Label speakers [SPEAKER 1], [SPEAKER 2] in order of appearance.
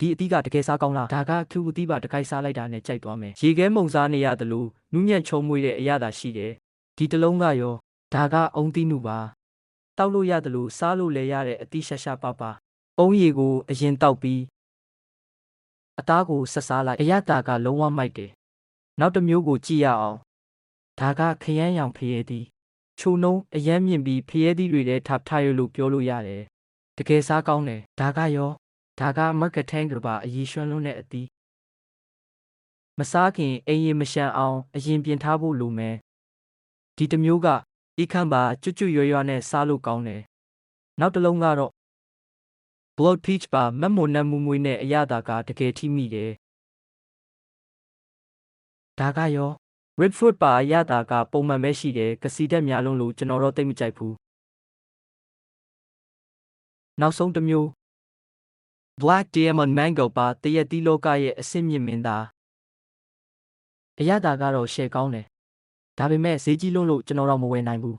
[SPEAKER 1] ဒီအသီးကတကယ်စားကောင်းလားဒါကခူအသီးပါတခိုက်စားလိုက်တာနဲ့ကြိုက်သွားမယ်ရေခဲမုံစားနေရတယ်လို့နူးညံ့ချုံမွေးတဲ့အရာသာရှိတယ်ဒီတလုံးကရောဒါကအုံသီးနုပါတောက်လို့ရတယ်လို့စားလို့လည်းရတဲ့အသီးရှာရှာပါပါအုံးရီကိုအရင်တောက်ပြီးအသားကိုဆက်စားလိုက်အရသာကလုံးဝမိုက်တယ်နောက်တစ်မျိုးကိုကြည့်ရအောင်ဒါကခရမ်းရောင်ဖရဲသီးချိုနှုံးအရမ်းမြင့်ပြီးဖရဲသီးတွေထဲထားရလို့ပြောလို့ရတယ်တကယ်စားကောင်းတယ်ဒါကရောဒါကမက်ကထန်းကပါအရေးရွှန်းလွန်းတဲ့အသီးမစားခင်အိမ်ရင်မရှမ်းအောင်အရင်ပြင်ထားဖို့လိုမယ်ဒီတစ်မျိုးကဤခန့်ပါကျွတ်ရွနဲ့စားလို့ကောင်းတယ်နောက်တစ်လုံးကတော့ blood peach ပါမက်မွန်နက်မူမွေးနဲ့အရသာကတကယ်ထိမိတယ်ဒါကရော red fruit ပါအရသာကပုံမှန်ပဲရှိတယ်ကစီတက်များလုံးလို့ကျွန်တော်တော့သိမကြိုက်ဘူးနောက်ဆုံးတစ်မျိုး Black Diamond Mango ပါတရက်သီးလောကရဲ့အဆင့်မြင့်မင်းသားအရသာကတော့ရှယ်ကောင်းတယ်ဒါပေမဲ့ဈေးကြီးလွန်းလို့ကျွန်တော်တော့မဝယ်နိုင်ဘူး